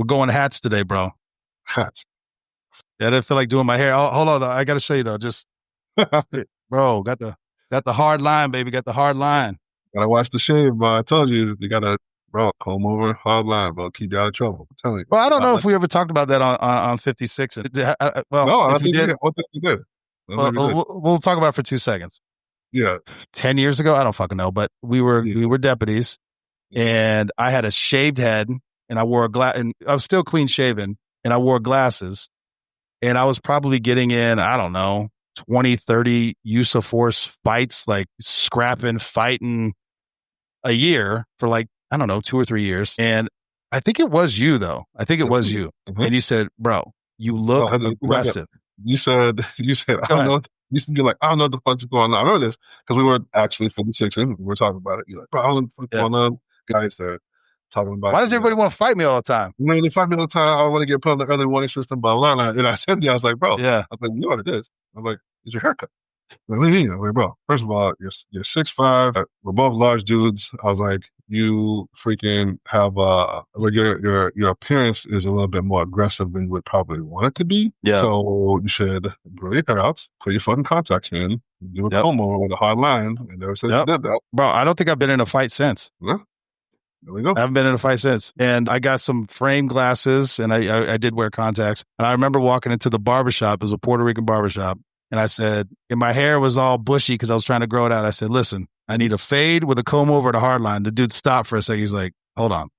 We're going hats today, bro. Hats. Yeah, I didn't feel like doing my hair. Oh, hold on, though. I got to show you though. Just, bro, got the hard line, baby. Got the hard line. Gotta watch the shave, bro. I told you, you gotta, bro, comb over, hard line, bro. Keep you out of trouble. I'm telling you. Well, I don't know if we ever talked about that on 56. Well, no, I if we think did, you did. We'll talk about it for 2 seconds. Yeah. 10 years ago, I don't fucking know, but we were deputies, and I had a shaved head, and I wore a glass, and I was still clean shaven, and I wore glasses, and I was probably getting in, I don't know, 20, 30 use of force fights, like scrapping, fighting a year for like, I don't know, 2 or 3 years. And I think it was you, though. I think it was you. Mm-hmm. And you said, bro, you look aggressive. You said, I don't know. You used to be like, I don't know what the fuck's going on. I remember this because we were actually 56ing. We were talking about it. You're like, bro, I don't know what's going on. Guys are talking about. Why does everybody want to fight me all the time? They fight me all the time. I want to get put on the early warning system, blah, blah, blah. And I said to you, I was like, bro, yeah. I was like, you know what it is? I was like, it's your haircut. Like, what do you mean? I was like, bro, first of all, you're 6'5". We're both large dudes. I was like, you freaking have I was like, your appearance is a little bit more aggressive than you would probably want it to be. Yeah. So you should grow your hair out, put your fucking contacts in, do a comb over with a hard line, and never said you did that. Bro, I don't think I've been in a fight since. Yeah. There we go. I haven't been in a fight since. And I got some frame glasses, and I did wear contacts. And I remember walking into the barbershop. It was a Puerto Rican barbershop. And I said, and my hair was all bushy because I was trying to grow it out. I said, listen, I need a fade with a comb over and a hard line. The dude stopped for a second. He's like, hold on.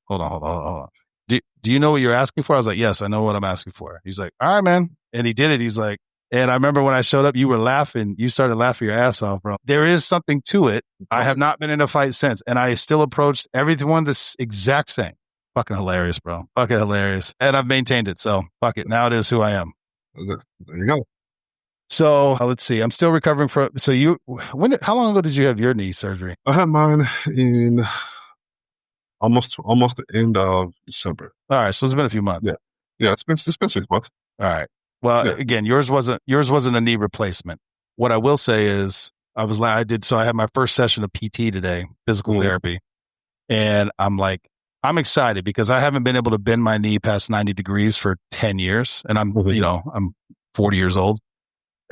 Do you know what you're asking for? I was like, yes, I know what I'm asking for. He's like, all right, man. And he did it. He's like, and I remember when I showed up, you were laughing. You started laughing your ass off, bro. There is something to it. I have not been in a fight since. And I still approached everyone the exact same. Fucking hilarious, bro. Fucking hilarious. And I've maintained it. So fuck it. Now it is who I am. There you go. So let's see. I'm still recovering from. So how long ago did you have your knee surgery? I had mine in almost the end of December. All right. So it's been a few months. Yeah. It's been 6 months. All right. Well, again, yours wasn't a knee replacement. What I will say is I had my first session of PT today, physical therapy. And I'm excited because I haven't been able to bend my knee past 90 degrees for 10 years. And I'm 40 years old.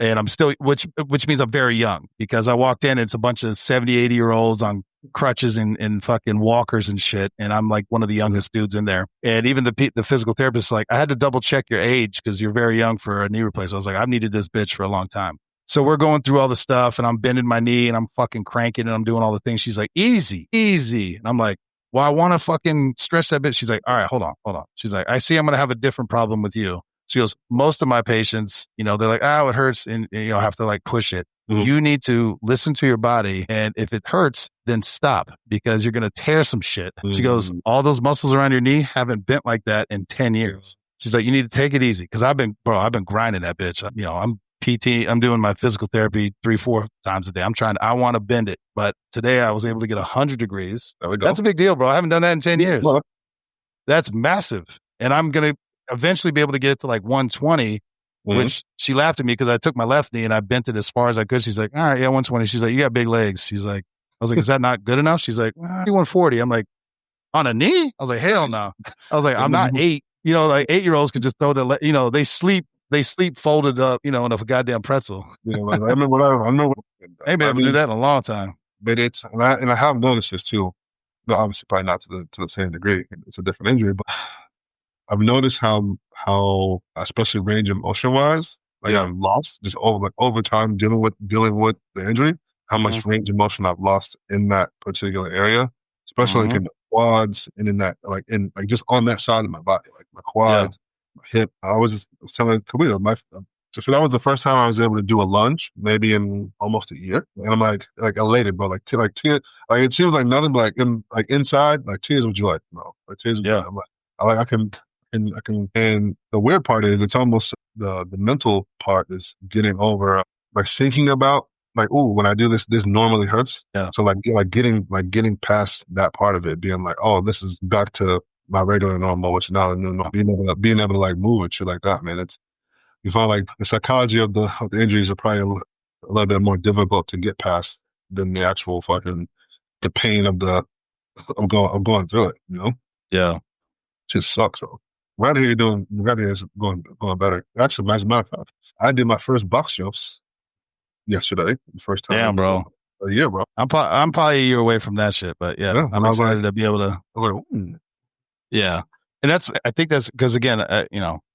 And I'm still, which means I'm very young because I walked in, it's a bunch of 70, 80-year-olds on crutches and fucking walkers and shit. And I'm like one of the youngest dudes in there. And even the physical therapist is like, I had to double check your age because you're very young for a knee replacement. I was like, I've needed this bitch for a long time. So we're going through all the stuff and I'm bending my knee and I'm fucking cranking and I'm doing all the things. She's like, easy. And I'm like, well, I want to fucking stretch that bit. She's like, all right, hold on. She's like, I see I'm going to have a different problem with you. She goes, most of my patients, they're like, it hurts and have to like push it. Mm-hmm. You need to listen to your body. And if it hurts, then stop because you're going to tear some shit. Mm-hmm. She goes, all those muscles around your knee haven't bent like that in 10 years. She's like, you need to take it easy. Cause I've been grinding that bitch. I'm PT. I'm doing my physical therapy 3-4 times a day. I want to bend it. But today I was able to get 100 degrees. There we go. That's a big deal, bro. I haven't done that in 10 years. Well, that's massive. And I'm going to eventually be able to get it to like 120, which she laughed at me because I took my left knee and I bent it as far as I could. She's like, all right, yeah, 120. She's like, you got big legs. She's like, I was like, is that not good enough? She's like, 140. I'm like, on a knee? I was like, hell no. I was like, I'm not 8. Like 8-year-olds could just throw they sleep folded up, in a goddamn pretzel. Yeah, like, I remember. I ain't been able to do that in a long time. But and I have noticed this too. No, obviously probably not to the same degree. It's a different injury, but I've noticed how especially range of motion wise, I've lost just over time dealing with the injury, how much range of motion I've lost in that particular area, especially like in the quads and in that just on that side of my body, like my quads, my hip. I was telling Khalil, so that was the first time I was able to do a lunge, maybe in almost a year, and I'm like elated, bro. Like it seems like nothing, but inside, tears of joy, bro. Like tears of joy. I'm like, I can. And the weird part is it's almost the mental part is getting over, thinking about when I do this normally hurts. Yeah. So getting past that part of it, being like, oh, this is back to my regular normal, which now being able to move and shit like that, man. You find like the psychology of the injuries are probably a little bit more difficult to get past than the actual the pain of going through it, Yeah. Just sucks though. Right here, you're doing. Right here is going better. Actually, as a matter of fact, I did my first box jumps yesterday. The first time Damn, in bro. a year, bro. I'm probably a year away from that shit, but yeah, Yeah, I'm and I was like, excited to be able to. Yeah, and I think that's because again,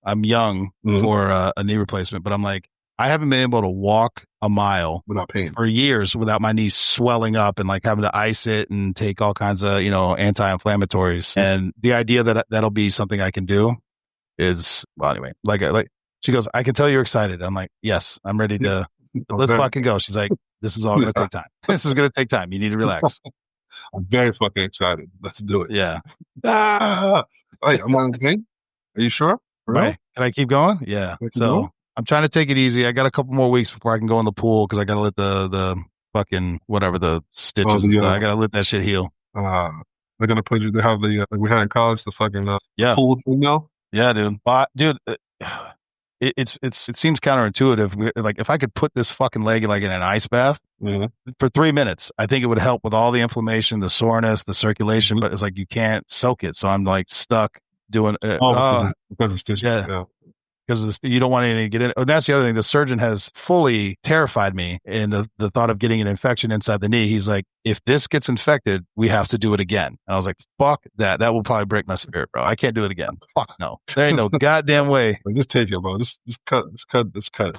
I'm young for a knee replacement, but I'm like, I haven't been able to walk a mile without pain for years without my knees swelling up and like having to ice it and take all kinds of anti-inflammatories. And the idea that that'll be something I can do is, well, anyway, like she goes, I can tell you're excited. I'm like, yes, I'm ready to. Let's fucking go. She's like, this is all gonna take time. This is gonna take time. You need to relax. I'm very fucking excited. Let's do it. Yeah. Wait, I'm on pain. Are you sure? Right. Can I keep going? Yeah. So I'm trying to take it easy. I got a couple more weeks before I can go in the pool because I got to let the fucking whatever the stitches and stuff. I got to let that shit heal. They're gonna put you. They have the like we had in college the fucking pool thing now. Yeah, dude. Dude, it seems counterintuitive. Like if I could put this fucking leg like in an ice bath for 3 minutes, I think it would help with all the inflammation, the soreness, the circulation. But it's like you can't soak it, so I'm like stuck doing it. Because of stitches. Yeah. Because you don't want anything to get in. And that's the other thing. The surgeon has fully terrified me in the thought of getting an infection inside the knee. He's like, if this gets infected, we have to do it again. And I was like, fuck that. That will probably break my spirit, bro. I can't do it again. Fuck no. There ain't no goddamn way. Just take it, bro. Just cut it,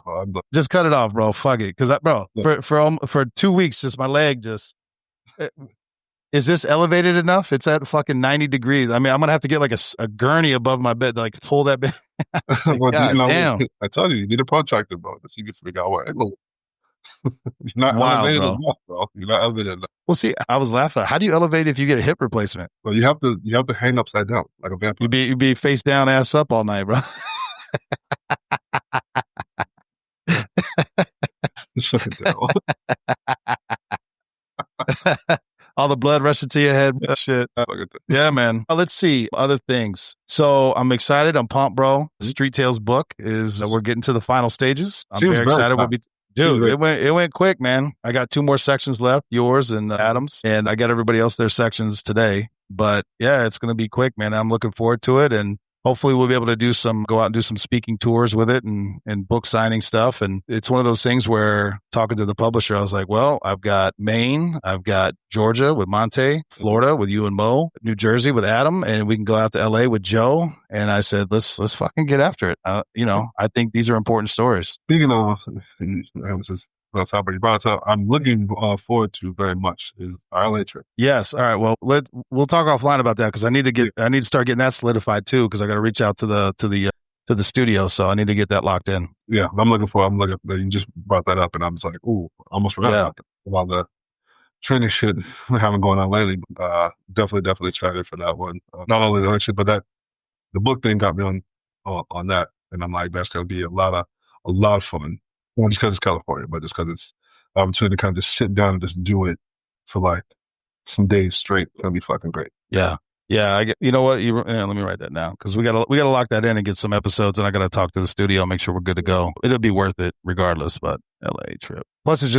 bro. Just cut it off, bro. Fuck it. Because, bro, for 2 weeks, just my leg just... Is this elevated enough? It's at fucking 90 degrees. I mean, I'm going to have to get like a gurney above my bed to like pull that bit. Well, damn. I told you need a protractor, bro. So you can figure out what. You're not elevated enough, bro. You're not elevated enough. Well, see, I was laughing. How do you elevate if you get a hip replacement? Well, you have to hang upside down like a vampire. You'd be face down, ass up all night, bro. It's fucking terrible. All the blood rushing to your head. Shit. Yeah, man. Let's see other things. So I'm excited. I'm pumped, bro. Street Tales book is we're getting to the final stages. I'm very excited. Dude, it went quick, man. I got 2 more sections left, yours and Adam's, and I got everybody else their sections today. But yeah, it's going to be quick, man. I'm looking forward to it, and hopefully we'll be able to go out and do some speaking tours with it and book signing stuff. And it's one of those things where talking to the publisher, I was like, well, I've got Maine, I've got Georgia with Monte, Florida with you and Mo, New Jersey with Adam, and we can go out to LA with Joe. And I said, let's fucking get after it. I think these are important stories. Speaking of, you brought up, I'm looking forward to very much is our LA trip. Yes. All right. Well, we'll talk offline about that because I need to start getting that solidified too because I got to reach out to the studio, so I need to get that locked in. Yeah, I'm looking. You just brought that up, and I was like, ooh, almost forgot about the training shit we haven't going on lately. Definitely excited for that one. Not only the shit, but the book thing got me on that, and I'm like, that's gonna be a lot of fun. Not just because it's California, but just because it's an opportunity to kind of just sit down and just do it for like some days straight. It's gonna be fucking great. Yeah. Yeah, you know what? Let me write that down because we gotta lock that in and get some episodes, and I gotta talk to the studio, make sure we're good to go. It'll be worth it regardless. But LA trip. Plus, it's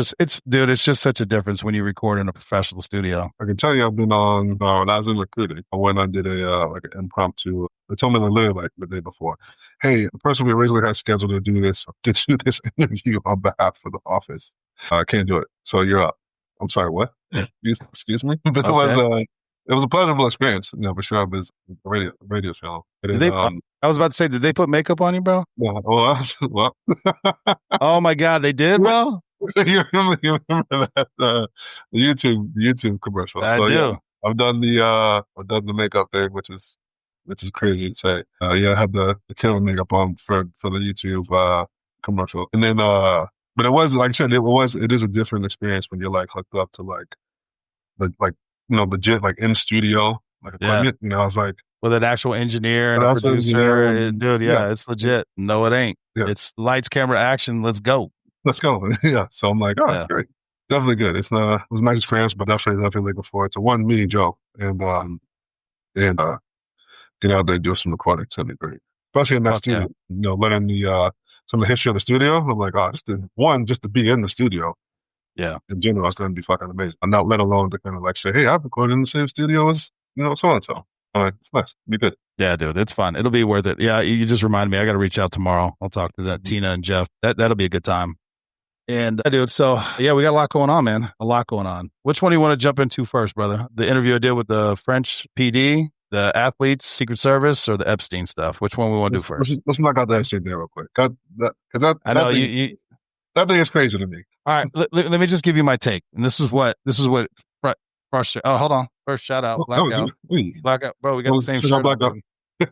just such a difference when you record in a professional studio. I can tell you, I've been on when I was in recruiting. I went and did like an impromptu. They told me literally like the day before, hey, the person we originally had scheduled to do this interview on behalf of the office, can't do it, so you're up. I'm sorry, what? Excuse me. But it was a pleasurable experience, for sure. It was a radio show. I was about to say, did they put makeup on you, bro? No. Well. Oh my God, they did, bro. You remember that YouTube commercial? I do. Yeah, I've done the makeup thing, which is crazy to say. I had the killer makeup on for the YouTube commercial, and then but it was like I said, it is a different experience when you're like hooked up to like legit like in studio like equipment. I was like with an actual engineer and a producer, dude. Yeah, it's legit. No, it ain't. Yeah. It's lights, camera, action. Let's go. Yeah. So I'm like, that's great. Definitely good. It was a nice experience, but definitely looking forward to one meeting Joe and get out there and do some recording. It's gonna be great, especially in that studio. Learning some of the history of the studio. I'm like, just to be in the studio. Yeah. In general, it's going to be fucking amazing. And not let alone to kind of like say, hey, I've recorded in the same studio as, so and so. All right, it's nice. Be good. Yeah, dude, it's fun. It'll be worth it. Yeah, you just reminded me. I got to reach out tomorrow. I'll talk to that Tina and Jeff. That'll be a good time. And dude, so yeah, we got a lot going on, man. A lot going on. Which one do you want to jump into first, brother? The interview I did with the French PD, the athletes, Secret Service, or the Epstein stuff? Which one we want to do first? Let's knock out that Epstein there real quick. I know that thing is crazy to me. All right, let me just give you my take. And this is what frustrates. Oh, hold on. First shout out, blackout, bro. We got the same shirt on.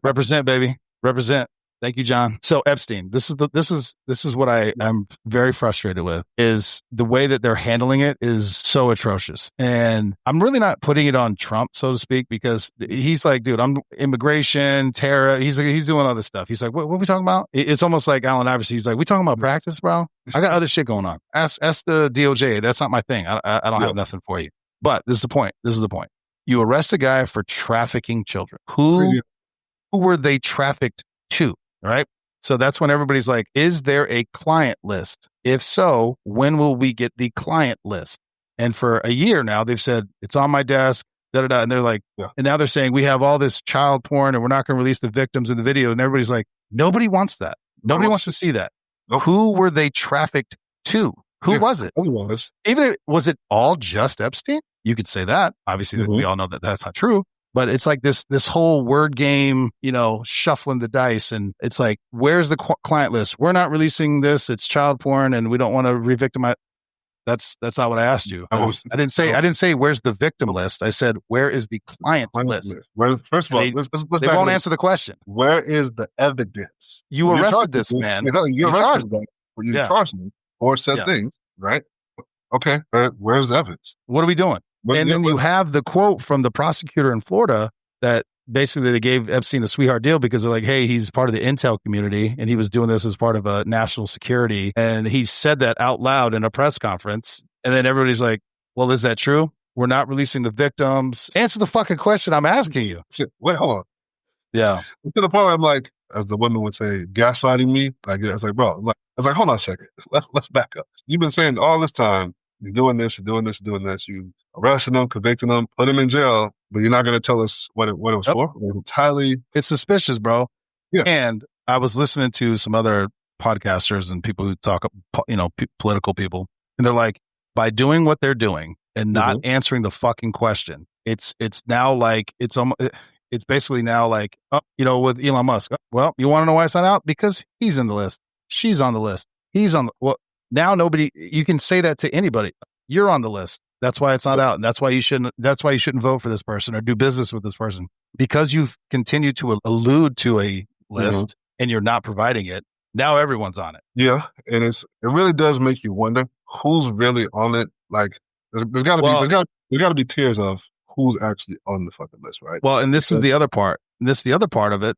Represent, baby. Represent. Thank you, John. So Epstein, this is what I'm very frustrated with, is the way that they're handling it is so atrocious. And I'm really not putting it on Trump, so to speak, because he's like, dude, I'm immigration, terror. He's doing other stuff. He's like, what are we talking about? It's almost like Allen Iverson. He's like, we talking about practice, bro? I got other shit going on. Ask the DOJ. That's not my thing. I don't have nothing for you. But this is the point. You arrest a guy for trafficking children. Who were they trafficked to? Right. So that's when everybody's like, is there a client list? If so, when will we get the client list? And for a year now, they've said it's on my desk, And they're like, and now they're saying we have all this child porn and we're not going to release the victims in the video. And everybody's like, nobody wants that. Nobody wants to see that. Nope. Who were they trafficked to? Who was it? Was it all just Epstein? You could say that. Obviously, we all know that that's not true. But it's like this whole word game, shuffling the dice. And it's like, where's the client list? We're not releasing this. It's child porn and we don't want to re-victimize. That's not what I asked you. I didn't say where's the victim list. I said, where is the client list? First of all, they won't answer the question. Where is the evidence? You arrested this man. You arrested him. You charged him for said things, right? Okay. Where's the evidence? What are we doing? And then you have the quote from the prosecutor in Florida that basically they gave Epstein a sweetheart deal because they're like, hey, he's part of the intel community and he was doing this as part of a national security. And he said that out loud in a press conference. And then everybody's like, well, is that true? We're not releasing the victims. Answer the fucking question I'm asking you. Wait, hold on. Yeah. To the point where I'm like, as the women would say, gaslighting me. Like, I was like, bro, I was like, hold on a second. Let's back up. You've been saying all this time, you're doing this, you're doing this, you're doing this. You arresting them, convicting them, put them in jail, but you're not going to tell us what it was for. It's suspicious, bro. Yeah. And I was listening to some other podcasters and people who talk, political people, and they're like, by doing what they're doing and not answering the fucking question, it's now like it's basically now like, with Elon Musk. Well, you want to know why it's not out? Because he's in the list. She's on the list. He's on now you can say that to anybody. You're on the list. That's why it's not out. And that's why you shouldn't vote for this person or do business with this person, because you've continued to allude to a list and you're not providing it. Now everyone's on it. Yeah. And it really does make you wonder who's really on it. Like there's gotta be tiers of who's actually on the fucking list, right? Well, and this is the other part. The other part of it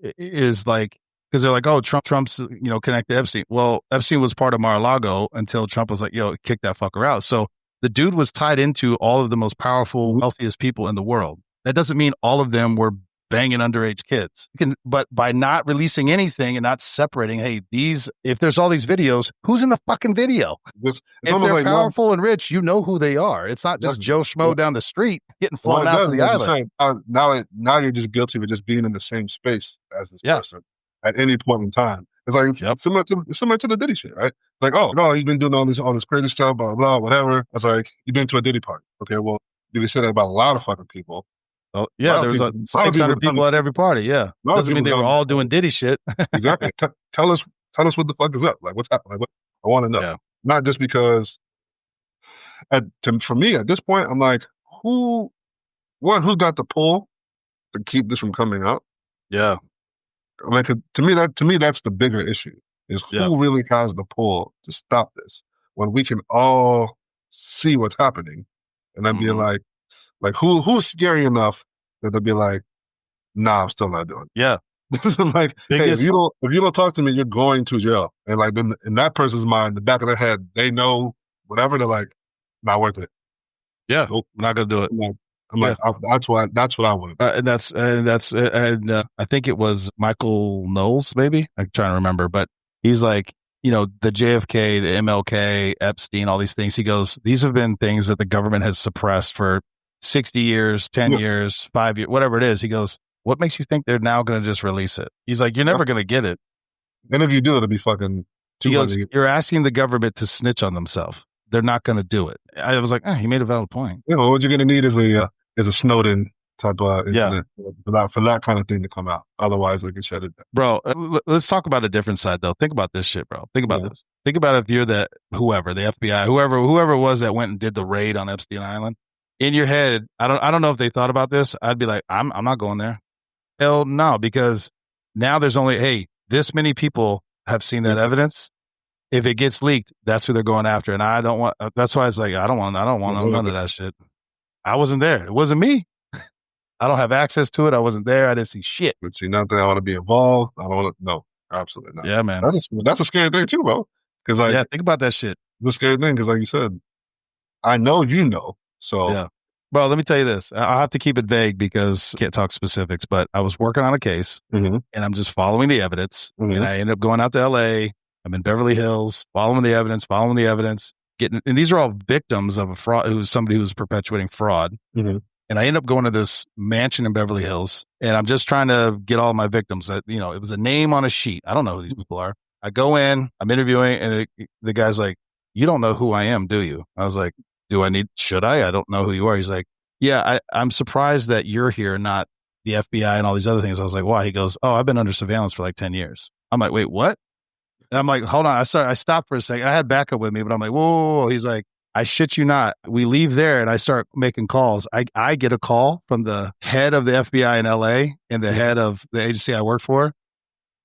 is like, because they're like, oh, Trump's, connected to Epstein. Well, Epstein was part of Mar-a-Lago until Trump was like, yo, kick that fucker out. So the dude was tied into all of the most powerful, wealthiest people in the world. That doesn't mean all of them were banging underage kids. But by not releasing anything and not separating, hey, if there's all these videos, who's in the fucking video? If they're like powerful and rich, you know who they are. It's not just Joe Schmo down the street getting flown out to the island. Now you're just guilty of just being in the same space as this person at any point in time. It's like similar to the Diddy shit, right? Like, oh no, he's been doing all this crazy stuff, blah blah, whatever. It's like you've been to a Diddy party. Okay, well, you can say that about a lot of fucking people. Oh yeah, there was 600 people at every party. Yeah, doesn't mean they were all doing Diddy shit. Exactly. Tell us what the fuck is up. Like, what's happening? Like, I want to know. Yeah. Not just because. For me, at this point, I'm like, who's got the pull to keep this from coming out? Yeah. I mean, to me, that's the bigger issue, is who really has the pull to stop this when we can all see what's happening, and then be like who's scary enough that they'll be like, nah, I'm still not doing it. Yeah. I'm like, hey, if you don't talk to me, you're going to jail. And like then in that person's mind, the back of their head, they know whatever, they're like, not worth it. Yeah. Nope, I'm not gonna do it. I'm like, that's what I want to do. And I think it was Michael Knowles, maybe. I'm trying to remember, but he's like, the JFK, the MLK, Epstein, all these things. He goes, these have been things that the government has suppressed for 60 years, 10 years, 5 years, whatever it is. He goes, what makes you think they're now going to just release it? He's like, you're never going to get it. And if you do, it'll be fucking He goes, you're asking the government to snitch on themselves. They're not going to do it. I was like, he made a valid point. You know, what you're going to need is a Snowden type of incident for that kind of thing to come out. Otherwise, we can shut it down. Bro, let's talk about a different side, though. Think about this shit, bro. Think about this. Think about if you're the FBI, whoever it was that went and did the raid on Epstein Island. In your head, I don't know if they thought about this. I'd be like, I'm not going there. Hell no, because now there's only, this many people have seen that evidence. If it gets leaked, that's who they're going after. And I don't want, that's why it's like, I don't want none of that shit. I wasn't there. It wasn't me. I don't have access to it. I wasn't there. I didn't see shit. But see, nothing. I want to be involved. I don't want to. No, absolutely not. Yeah, man. That's a scary thing too, bro. Because think about that shit. The scary thing, because like you said, I know you know. So yeah, bro. Let me tell you this. I'll have to keep it vague because I can't talk specifics. But I was working on a case, and I'm just following the evidence. And I ended up going out to L.A. I'm in Beverly Hills, following the evidence, and these are all victims of a fraud. Who's somebody who was perpetuating fraud. And I end up going to this mansion in Beverly Hills, and I'm just trying to get all of my victims. That it was a name on a sheet. I don't know who these people are. I go in, I'm interviewing, and the guy's like, "You don't know who I am, do you?" I was like, should I? I don't know who you are. He's like, "Yeah, I'm surprised that you're here, not the FBI and all these other things." I was like, "Why?" He goes, "Oh, I've been under surveillance for like 10 years." I'm like, "Wait, what?" And I'm like, "Hold on." I stopped for a second. I had backup with me, but I'm like, whoa. He's like, I shit you not. We leave there and I start making calls. I get a call from the head of the FBI in LA and the head of the agency I work for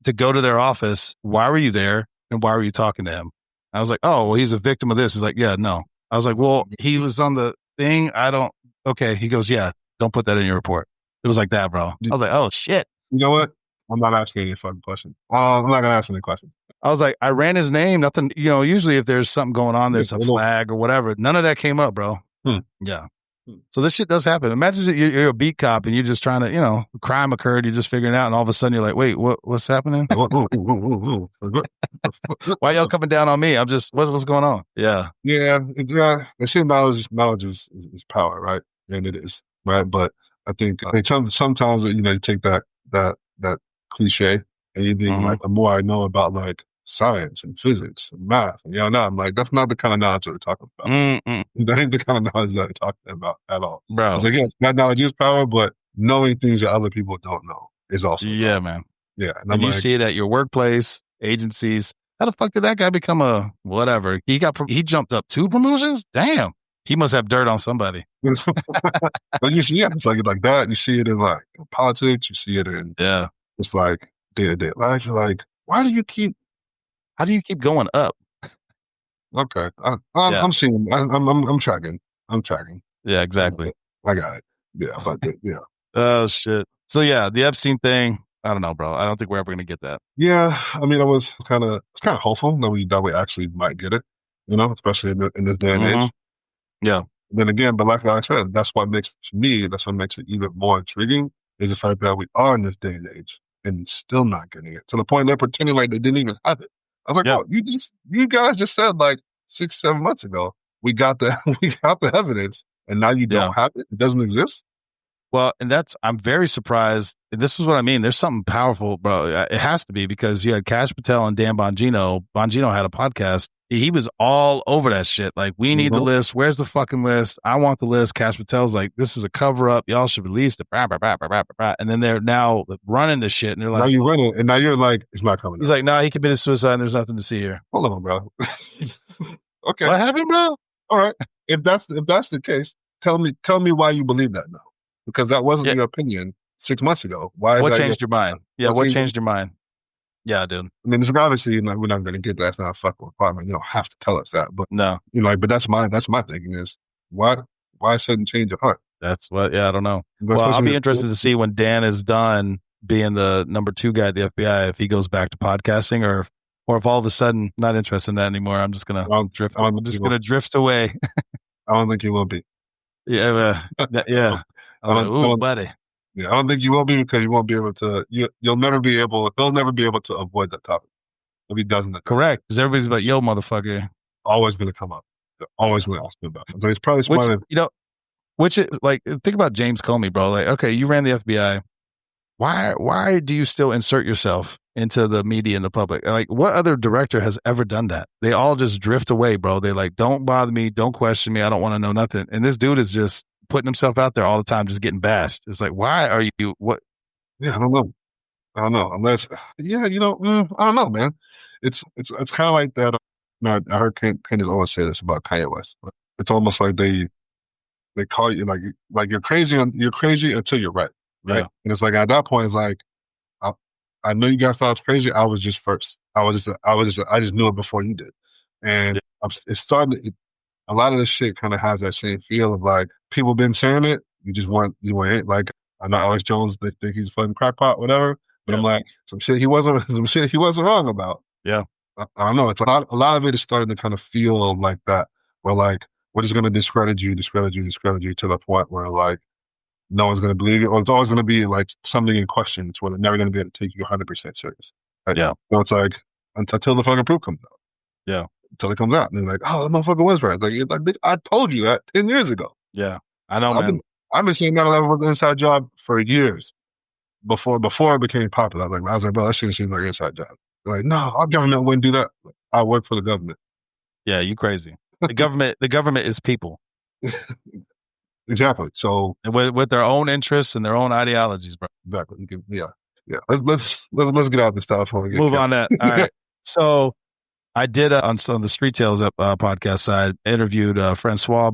to go to their office. Why were you there? And why were you talking to him? I was like, oh, well, he's a victim of this. He's like, yeah, no. I was like, well, he was on the thing. Okay. He goes, yeah, don't put that in your report. It was like that, bro. I was like, oh shit. You know what? I'm not asking any fucking questions. I'm not going to ask any questions. I was like, I ran his name. Nothing, usually if there's something going on, there's a flag or whatever. None of that came up, bro. Yeah. So this shit does happen. Imagine you're a beat cop and you're just trying to, crime occurred. You're just figuring it out. And all of a sudden you're like, wait, what's happening? Why y'all coming down on me? I'm just, what's going on? Yeah. Yeah. They say knowledge is power, right? And it is, right? But I think sometimes, you take that cliche and you think like, the more I know about like science and physics and math and I'm like, that's not the kind of knowledge that we're talking about. That ain't the kind of knowledge that we're talking about at all. Bro. It's like, yes, that knowledge is power, but knowing things that other people don't know is also power. Man. Yeah. And you see it at your workplace, agencies. How the fuck did that guy become a whatever? He jumped up 2 promotions? Damn. He must have dirt on somebody. But you see it, it's like that. You see it in like politics. You see it in it's like day-to-day life. You're like, how do you keep going up? Okay. I'm seeing, I'm tracking. Yeah, exactly. I got it. Yeah. But yeah. Oh shit. So yeah, the Epstein thing, I don't know, bro. I don't think we're ever going to get that. Yeah. I mean, I was kind of hopeful that we actually might get it, especially in this day and age. Yeah. Then again, but like I said, that's what makes it even more intriguing is the fact that we are in this day and age and still not getting it to the point they're pretending like they didn't even have it. I was like, oh, you guys just said like 6-7 months ago, we got the evidence and now you don't have it. It doesn't exist. Well, and I'm very surprised. This is what I mean. There's something powerful, bro. It has to be because you had Kash Patel and Dan Bongino. Bongino had a podcast. He was all over that shit. Like, we need the list. Where's the fucking list? I want the list. Kash Patel's like, this is a cover up. Y'all should release it. And then they're now running this shit. And they're like, now you run it. And now you're like, it's not coming. He's like, nah, he committed suicide and there's nothing to see here. Hold on, bro. Okay. What happened, bro? All right. If that's the case, tell me why you believe that now. Because that wasn't your opinion 6 months ago. What changed your mind? Yeah, what changed your mind? Yeah, dude. I mean, it's obviously we're not going to get that. It's not a fucking requirement. You don't have to tell us that. But no, but that's my thinking is why sudden change of heart? That's what. Yeah, I don't know. Well, I'll be interested to see when Dan is done being the number 2 guy at the FBI if he goes back to podcasting or if all of a sudden not interested in that anymore. I'm just gonna drift. I'm just gonna drift away. I don't think he will be. Yeah, yeah. Ooh, buddy. Yeah, I don't think you will be because you won't be able to. He'll never be able to avoid that topic if he doesn't. Correct, because everybody's like, "Yo, motherfucker," always going to come up. They're always going to ask me about it. So he's probably smart. Which is like, think about James Comey, bro. Like, okay, you ran the FBI. why do you still insert yourself into the media and the public? Like, what other director has ever done that? They all just drift away, bro. They like, don't bother me, don't question me, I don't want to know nothing. And this dude is just putting himself out there all the time, just getting bashed. It's like, why are you? What? Yeah, I don't know. Unless, yeah, I don't know, man. It's kind of like that. I heard Candace always say this about Kanye West. It's almost like they call you like you're crazy. You're crazy until you're right. Yeah. And it's like at that point, it's like I know you guys thought I was crazy. I was just first. I just knew it before you did. And it's starting. A lot of this shit kind of has that same feel of like people been saying it. You want it. Like I know Alex Jones. They think he's a fucking crackpot, whatever. But I'm like some shit he wasn't wrong about. Yeah. I don't know. It's a lot of it is starting to kind of feel like that. Where like we're just gonna discredit you to the point where like no one's gonna believe you, or it's always gonna be like something in question. It's where they're never gonna be able to take you 100% serious. Right? Yeah. So it's like until the fucking proof comes out. Yeah. Until it comes out, and they're like, "Oh, the motherfucker was right." Like, I told you that 10 years ago. Yeah, I know, man. I've been saying 9/11 was an inside job for years before it became popular. I was like, bro, that shit seems like an inside job. They're like, no, our government wouldn't do that. Like, I work for the government. Yeah, you crazy. The government is people. Exactly. So with their own interests and their own ideologies, bro. Exactly. Yeah. Let's get out this stuff before we move on that. All right. So I did on the Street Tales podcast side interviewed Francois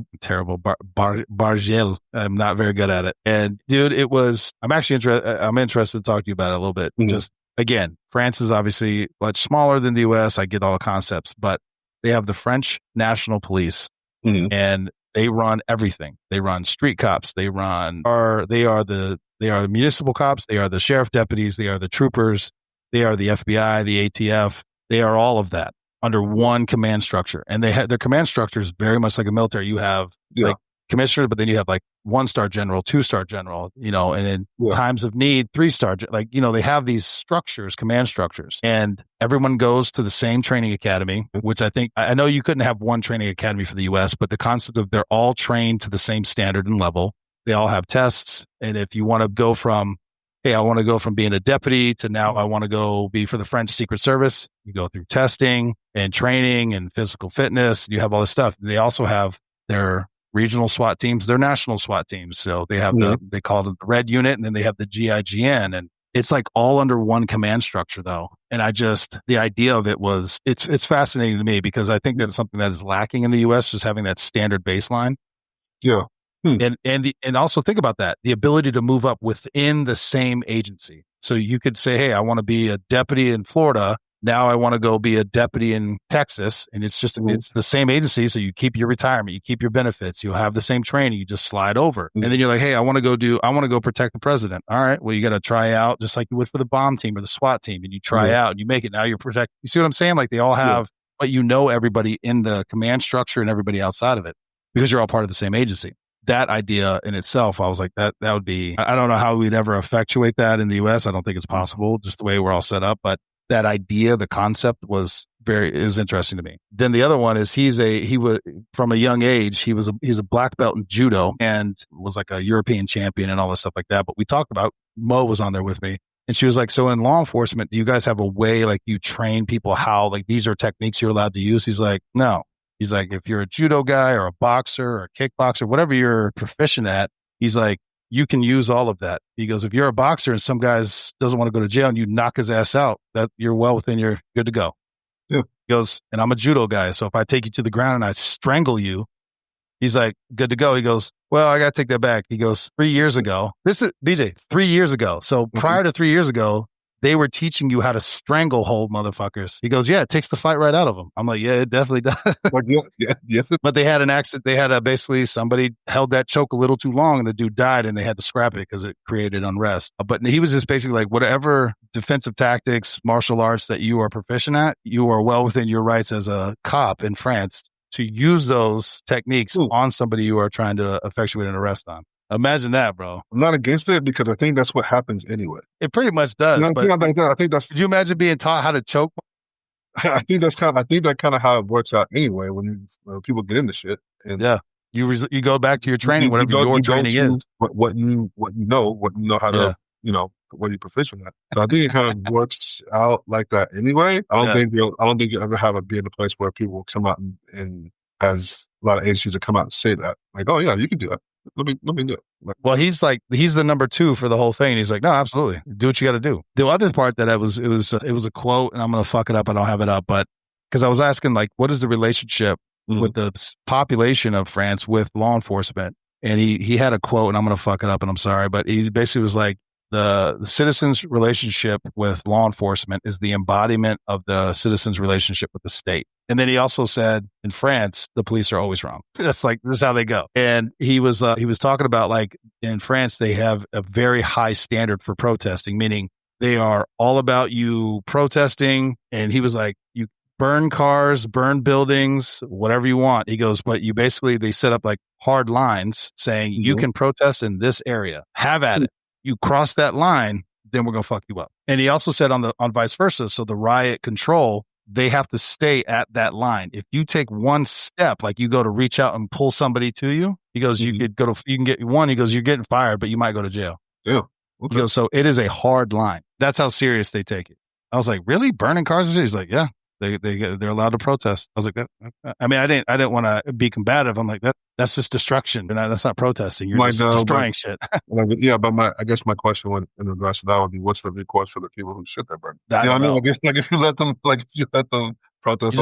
Bargel. I'm not very good at it, and dude, I'm actually interested. I'm interested to talk to you about it a little bit. Mm-hmm. Just again, France is obviously much smaller than the U.S. I get all the concepts, but they have the French National Police, and they run everything. They run street cops. They are the municipal cops. They are the sheriff deputies. They are the troopers. They are the FBI, the ATF. They are all of that under one command structure. And their command structure is very much like a military. You have like commissioners, but then you have like 1-star general, 2-star general, and in times of need, 3-star, they have these structures, command structures, and everyone goes to the same training academy, which I know you couldn't have one training academy for the US, but the concept of they're all trained to the same standard and level. They all have tests. And if you want to go from, hey, I want to go from being a deputy to now I want to go be for the French Secret Service, you go through testing and training and physical fitness. You have all this stuff. They also have their regional SWAT teams, their national SWAT teams. So they have they call it the Red Unit, and then they have the GIGN, and it's like all under one command structure though. And the idea of it it's fascinating to me because I think that's something that is lacking in the US, just having that standard baseline. Yeah. And also think about that, the ability to move up within the same agency. So you could say, hey, I want to be a deputy in Florida. Now I want to go be a deputy in Texas. And it's just, it's the same agency. So you keep your retirement, you keep your benefits, you'll have the same training, you just slide over. And then you're like, hey, I want to go protect the president. All right. Well, you got to try out just like you would for the bomb team or the SWAT team, and you try out and you make it. Now you're protect. You see what I'm saying? Like they all have, but everybody in the command structure and everybody outside of it because you're all part of the same agency. That idea in itself, I was like, that would be, I don't know how we'd ever effectuate that in the US. I don't think it's possible, just the way we're all set up. But that idea, the concept is interesting to me. Then the other one is he was from a young age, he's a black belt in judo and was like a European champion and all this stuff like that. But we talked about, Mo was on there with me. And she was like, so in law enforcement, do you guys have a way, like you train people how, like these are techniques you're allowed to use? He's like, no. He's like, if you're a judo guy or a boxer or a kickboxer, whatever you're proficient at, he's like, you can use all of that. He goes, if you're a boxer and some guy doesn't want to go to jail and you knock his ass out, that you're you're good to go. Yeah. He goes, and I'm a judo guy. So if I take you to the ground and I strangle you, he's like, good to go. He goes, well, I got to take that back. He goes, 3 years ago, this is BJ, 3 years ago. So prior to 3 years ago, they were teaching you how to stranglehold motherfuckers. He goes, yeah, it takes the fight right out of them. I'm like, yeah, it definitely does. Yes. But they had an accident. They had basically somebody held that choke a little too long and the dude died and they had to scrap it because it created unrest. But he was just basically like, whatever defensive tactics, martial arts that you are proficient at, you are well within your rights as a cop in France to use those techniques on somebody you are trying to effectuate an arrest on. Imagine that, bro. I'm not against it because I think that's what happens anyway. It pretty much does. I think that's. Could you imagine being taught how to choke? I think that kind of how it works out anyway when people get into shit. And you go back to your training, whatever your training is. What you know how to what you're proficient at. So I think it kind of works out like that anyway. I don't think you'll ever have it be in a place where people will come out and as a lot of agencies that come out and say that, like, oh yeah, you can do that. Let me do it. Like, well, he's the number 2 for the whole thing. He's like, no, absolutely, do what you got to do. The other part that it was a quote, and I'm gonna fuck it up. I don't have it up, but because I was asking like, what is the relationship with the population of France with law enforcement, and he had a quote, and I'm gonna fuck it up, and I'm sorry, but he basically was like, the citizen's relationship with law enforcement is the embodiment of the citizen's relationship with the state. And then he also said, in France, the police are always wrong. That's like, this is how they go. And he was talking about like in France, they have a very high standard for protesting, meaning they are all about you protesting. And he was like, you burn cars, burn buildings, whatever you want. He goes, but they set up like hard lines saying you can protest in this area. Have at it. You cross that line, then we're going to fuck you up. And he also said on vice versa. So the riot control, they have to stay at that line. If you take one step, like you go to reach out and pull somebody to you, he goes, you can get one. He goes, you're getting fired, but you might go to jail. Yeah. Okay. He goes, so it is a hard line. That's how serious they take it. I was like, really? Burning cars? He's like, yeah. They're allowed to protest. I was like, I mean, I didn't want to be combative. I'm like, that's just destruction, and that's not protesting. You're just destroying shit. Yeah, but I guess my question in regards to that would be, what's the recourse for the people who shit that burn? I mean, I guess if you let them protest, you just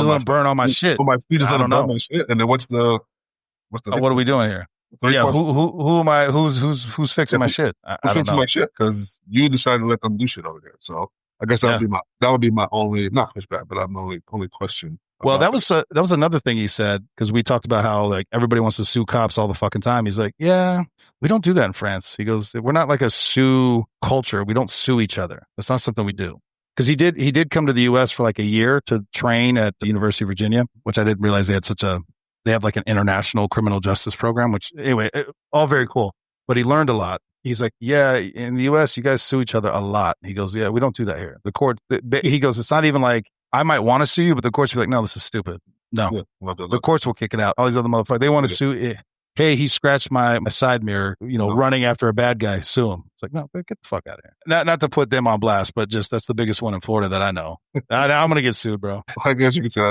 let them burn all my shit. You just let them burn my shit, and then what are we doing here? Yeah, who am I? Who's fixing my shit? Who's fixing my shit? Because you decided to let them do shit over there. So I guess that would be my only, not pushback, but my only question. Well, that was another thing he said, because we talked about how like everybody wants to sue cops all the fucking time. He's like, yeah, we don't do that in France. He goes, we're not like a sue culture. We don't sue each other. That's not something we do. Because he did come to the U.S. for like a year to train at the University of Virginia, which I didn't realize they have like an international criminal justice program, which anyway, all very cool. But he learned a lot. He's like, yeah, in the U.S., you guys sue each other a lot. He goes, yeah, we don't do that here. The court, he goes, it's not even like, I might want to sue you, but the courts will be like, no, this is stupid. No, the courts will kick it out. All these other motherfuckers, they want to sue it. Hey, he scratched my side mirror, running after a bad guy, sue him. It's like, no, get the fuck out of here. Not to put them on blast, but just that's the biggest one in Florida that I know. I'm going to get sued, bro. I guess you could say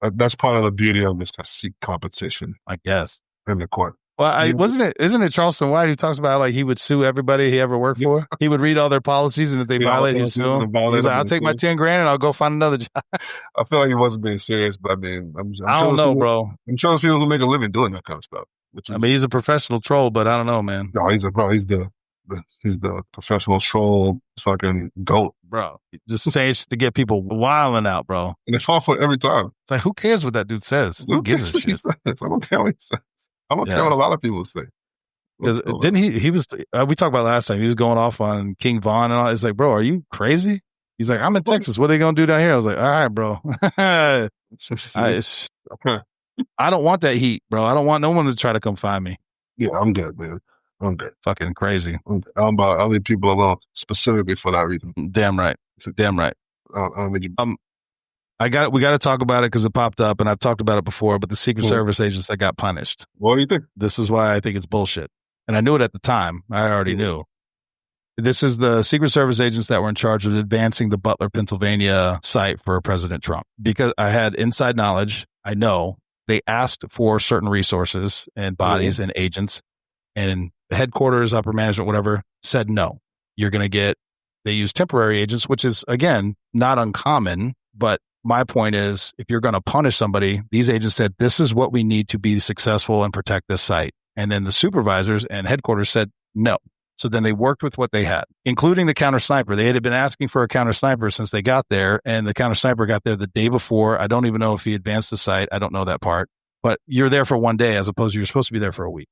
that's part of the beauty of this seek competition, I guess, in the court. Well, isn't it Charleston White who talks about like he would sue everybody he ever worked for? He would read all their policies, and if they violate, he'd sue them. He's like, I'll take my 10 grand and I'll go find another job. I feel like he wasn't being serious, but I mean, I don't know, bro. I'm sure there's people who make a living doing that kind of stuff. He's a professional troll, but I don't know, man. No, he's the professional troll fucking goat. Bro, just saying shit to get people wilding out, bro. And they fall for it every time. It's like, who cares what that dude says? Who gives a shit? I don't care what he says. I don't care what a lot of people say. Because didn't he was, we talked about last time, he was going off on King Von and all. It's like, bro, are you crazy? He's like, I'm in Texas. What are they going to do down here? I was like, all right, bro. I don't want that heat, bro. I don't want no one to try to come find me. Yeah, I'm good, man. I'm good. Fucking crazy. I'll leave people alone specifically for that reason. Damn right. Damn right. We got to talk about it because it popped up, and I've talked about it before, but the Secret Service agents that got punished. What do you think? This is why I think it's bullshit. And I knew it at the time. I already knew. This is the Secret Service agents that were in charge of advancing the Butler, Pennsylvania site for President Trump. Because I had inside knowledge, I know they asked for certain resources and bodies and agents, and the headquarters, upper management, whatever, said no. You're going to get, they use temporary agents, which is, again, not uncommon, but my point is, if you're going to punish somebody, these agents said, this is what we need to be successful and protect this site. And then the supervisors and headquarters said no. So then they worked with what they had, including the counter sniper. They had been asking for a counter sniper since they got there, and the counter sniper got there the day before. I don't even know if he advanced the site. I don't know that part. But you're there for one day as opposed to you're supposed to be there for a week.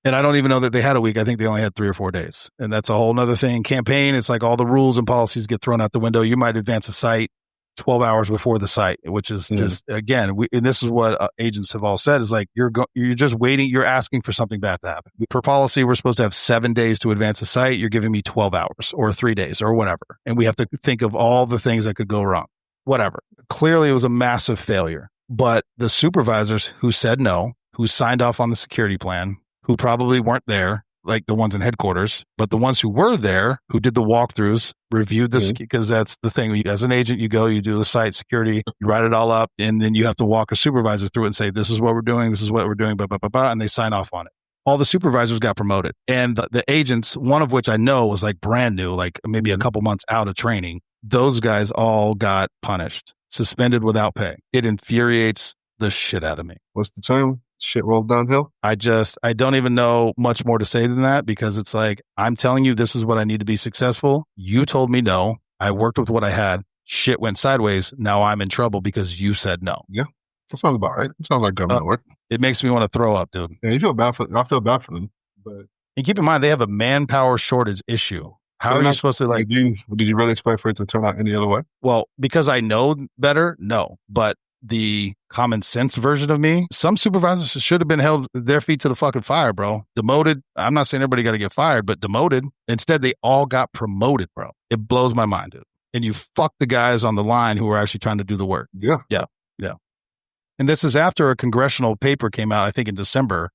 And I don't even know that they had a week. I think they only had 3 or 4 days. And that's a whole nother thing. Campaign, it's like all the rules and policies get thrown out the window. You might advance a site 12 hours before the site, which is just, again, and this is what agents have all said, is like, you're just waiting. You're asking for something bad to happen. For policy, we're supposed to have 7 days to advance a site. You're giving me 12 hours or 3 days or whatever. And we have to think of all the things that could go wrong. Whatever. Clearly, it was a massive failure. But the supervisors who said no, who signed off on the security plan, who probably weren't there, like the ones in headquarters, but the ones who were there, who did the walkthroughs, reviewed this, because that's the thing. As an agent, you go, you do the site security, you write it all up, and then you have to walk a supervisor through it and say, this is what we're doing, this is what we're doing, blah, blah, blah, blah, and they sign off on it. All the supervisors got promoted. And the agents, one of which I know was like brand new, like maybe a couple months out of training, those guys all got punished, suspended without pay. It infuriates the shit out of me. What's the term? Shit rolled downhill? I don't even know much more to say than that, because it's like, I'm telling you, this is what I need to be successful. You told me no. I worked with what I had. Shit went sideways. Now I'm in trouble because you said no. Yeah. That sounds about right. It sounds like government work. It makes me want to throw up, dude. Yeah, I feel bad for them. But and keep in mind, they have a manpower shortage issue. How are you supposed to like? Did you really expect for it to turn out any other way? Well, because I know better, no. But the common sense version of me, some supervisors should have been held their feet to the fucking fire, bro. Demoted. I'm not saying everybody got to get fired, but demoted. Instead, they all got promoted, bro. It blows my mind, dude. And you fuck the guys on the line who are actually trying to do the work. Yeah. And this is after a congressional paper came out, I think in December,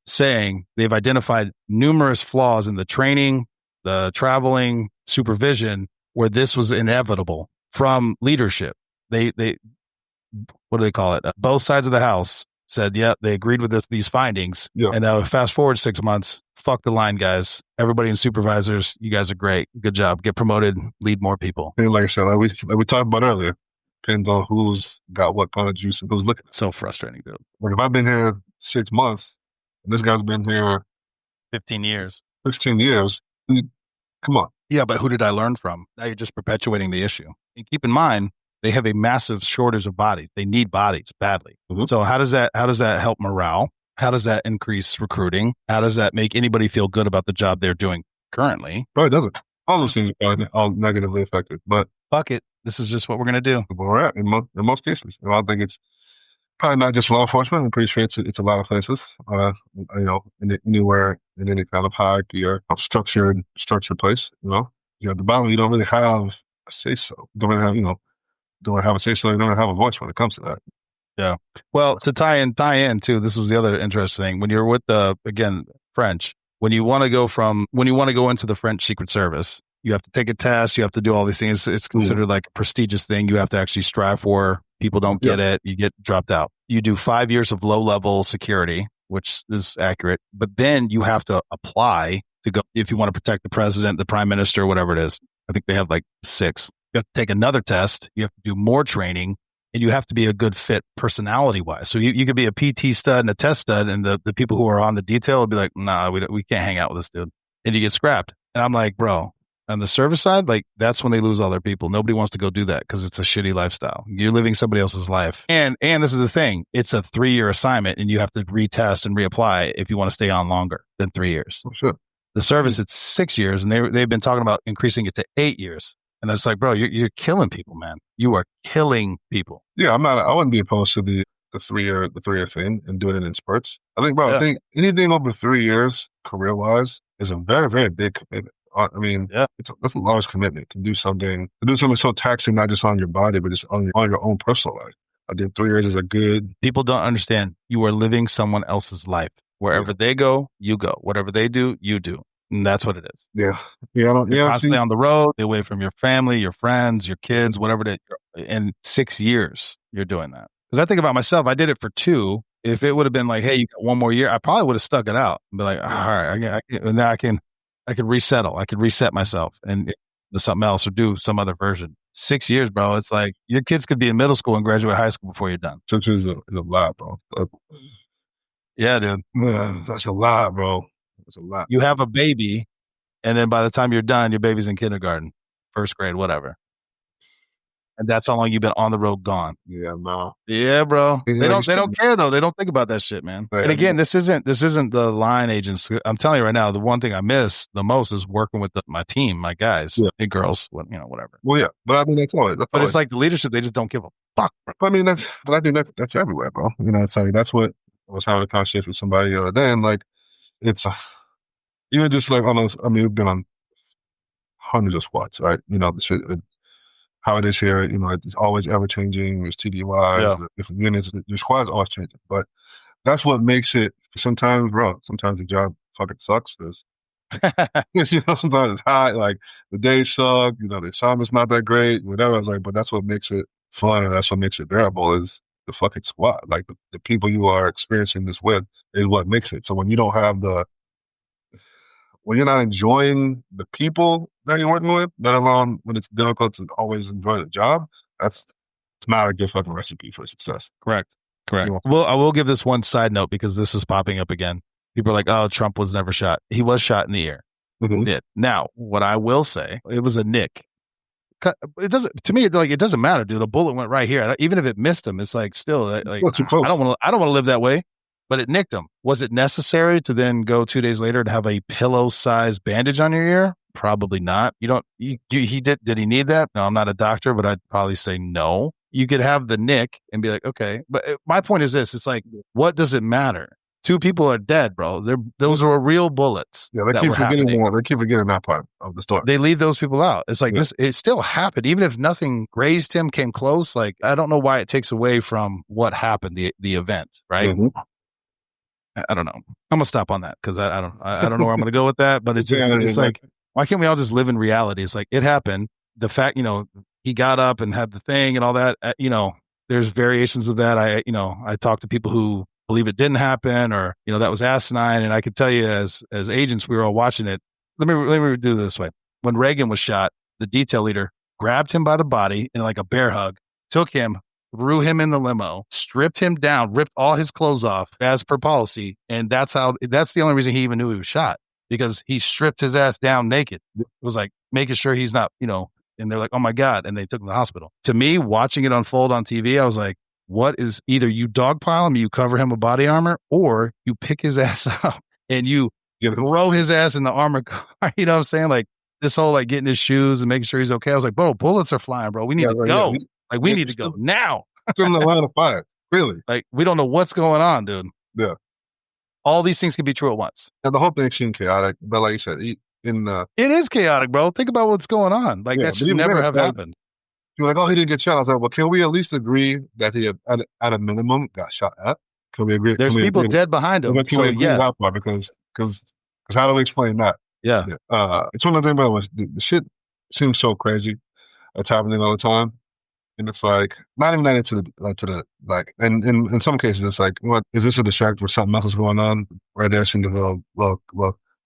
saying they've identified numerous flaws in the training, the traveling, supervision, where this was inevitable from leadership. They what do they call it? Both sides of the house said, yeah, they agreed with these findings. Yeah. And now fast forward 6 months, fuck the line, guys. Everybody in supervisors, you guys are great. Good job. Get promoted, lead more people. And like I said, like we talked about earlier, depends on who's got what kind of juice and who's looking. So frustrating, dude. Like if I've been here 6 months and this guy's been here 15 years, 16 years, come on. Yeah, but who did I learn from? Now you're just perpetuating the issue. And keep in mind, they have a massive shortage of bodies. They need bodies badly. So how does that help morale? How does that increase recruiting? How does that make anybody feel good about the job they're doing currently? Probably doesn't. All those things are all negatively affected. But fuck it. This is just what we're going to do. We're at in most cases. And I think it's probably not just law enforcement. I'm pretty sure it's a lot of places. Anywhere in any kind of hierarchy or structured place. At the bottom, you don't really have a say so. Don't have a say so. You don't have a voice when it comes to that. Yeah. Well, to tie in too, this was the other interesting thing. When you're with French, when you want to go into the French Secret Service, you have to take a test. You have to do all these things. It's considered like a prestigious thing. You have to actually strive for. People don't get it. You get dropped out. You do 5 years of low level security, which is accurate. But then you have to apply to go if you want to protect the president, the prime minister, whatever it is. I think they have like 6. You have to take another test. You have to do more training. And you have to be a good fit personality-wise. So you could be a PT stud and a test stud, and the people who are on the detail will be like, nah, we can't hang out with this dude. And you get scrapped. And I'm like, bro, on the service side, like that's when they lose all their people. Nobody wants to go do that because it's a shitty lifestyle. You're living somebody else's life. And this is the thing. It's a 3-year assignment, and you have to retest and reapply if you want to stay on longer than 3 years. Oh, sure. The service, it's 6 years, and they've been talking about increasing it to 8 years. And it's like, bro, you're killing people, man. You are killing people. Yeah, I wouldn't be opposed to the 3-year thing and doing it in spurts. I think anything over 3 years career wise is a very, very big commitment. I mean, that's a large commitment to do something so taxing, not just on your body, but just on your own personal life. I think 3 years is a good. People don't understand. You are living someone else's life. Wherever they go, you go. Whatever they do, you do. And that's what it is. Yeah. You're constantly on the road, away from your family, your friends, your kids, whatever it is. In 6 years, you're doing that. Because I think about myself, I did it for 2. If it would have been like, hey, you got 1 more year, I probably would have stuck it out and be like, all right, I could resettle. I could reset myself and do something else or do some other version. 6 years, bro. It's like your kids could be in middle school and graduate high school before you're done. 6 years is a lot, bro. Yeah, dude. Man, that's a lot, bro. That's a lot. You have a baby, and then by the time you're done, your baby's in kindergarten, first grade, whatever. And that's how long you've been on the road gone. Yeah, no. Yeah, bro. They don't care though. They don't think about that shit, man. Right. And again, this isn't the line agents. I'm telling you right now, the one thing I miss the most is working with my team, my guys and girls, whatever. Well, yeah, but I mean that's all. But it's like the leadership; they just don't give a fuck. Bro. But I think that's everywhere, bro. It's like that's what I was having a conversation with somebody the other day, and like it's even just like on those. I mean, we've been on hundreds of squats, right? The shit. How it is here, it's always ever changing. There's TDYs, different units. Your squad's always changing, but that's what makes it. Sometimes, bro. Sometimes the job fucking sucks. There's sometimes it's hot, like the days suck, the summer's not that great, whatever. I was like, but that's what makes it fun, and that's what makes it bearable is the fucking squad. Like the people you are experiencing this with is what makes it. So when you don't have when you're not enjoying the people that you're working with, let alone when it's difficult to always enjoy the job, it's not a good fucking recipe for success. Correct. Well, I will give this one side note because this is popping up again. People are like, oh, Trump was never shot. He was shot in the ear. Mm-hmm. Now, what I will say, it was a nick. It doesn't, to me, it doesn't matter, dude. A bullet went right here. Even if it missed him, it's like still, like, too close. I don't want to live that way, but it nicked him. Was it necessary to then go 2 days later to have a pillow-sized bandage on your ear? Probably not. Did he need that? No, I'm not a doctor, but I'd probably say no. You could have the nick and be like, okay. But my point is this. It's like, what does it matter? 2 people are dead, bro. Those were real bullets. Yeah, they keep forgetting that part of the story. They leave those people out. It's like this, it still happened. Even if nothing grazed him, came close, like, I don't know why it takes away from what happened, the event, right? Mm-hmm. I don't know. I'm gonna stop on that because I don't know where I'm gonna go with that. But it's just it's like, why can't we all just live in reality? It's like it happened. The fact, he got up and had the thing and all that. There's variations of that. I talk to people who believe it didn't happen, or that was asinine. And I could tell you, as agents, we were all watching it. Let me do it this way. When Reagan was shot, the detail leader grabbed him by the body in like a bear hug, took him, threw him in the limo, stripped him down, ripped all his clothes off as per policy. And that's the only reason he even knew he was shot, because he stripped his ass down naked. It was like making sure he's not, and they're like, oh my God. And they took him to the hospital. To me, watching it unfold on TV, I was like, what is, either you dogpile him, you cover him with body armor, or you pick his ass up and you throw his ass in the armored car. You know what I'm saying? Like this whole, like, getting his shoes and making sure he's okay. I was like, bro, bullets are flying, bro. We need to go. We need to go now. Still in the line of fire. Really? Like, we don't know what's going on, dude. Yeah. All these things can be true at once. Yeah, the whole thing seemed chaotic, but like you said, it is chaotic, bro. Think about what's going on. Like, that should never have happened. You're like, oh, he didn't get shot. I was like, well, can we at least agree that he had, at a minimum, got shot at? Can we agree? There's people dead behind him. So yes. Because how do we explain that? Yeah. It's one of the things about the shit seems so crazy. It's happening all the time. And it's like, not even that into the like, and in some cases, it's like, what, is this a distract where something else is going on? Right there seems a little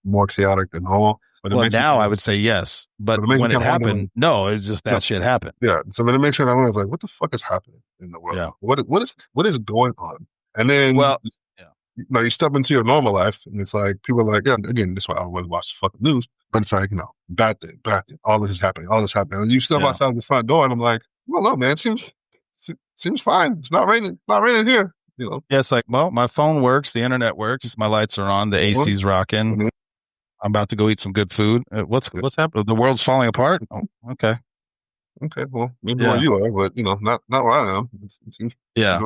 more chaotic than normal. But well, now I would say yes. But when it happened, no, it's just that shit happened. Yeah. So when it makes sure I was like, what the fuck is happening in the world? Yeah. What is going on? And then, you step into your normal life, and it's like, people are like, yeah, again, this is why I always watch the fucking news. But it's like, bad thing. All this is happening. And you step outside the front door, and I'm like, well, no, man, it seems fine. It's not raining. Not raining here. Yeah, it's like, well, my phone works, the internet works, my lights are on, the AC's rocking. Mm-hmm. I'm about to go eat some good food. What's happening? The world's falling apart. Oh, okay. Okay, well, maybe where you are, but not where I am. It seems here.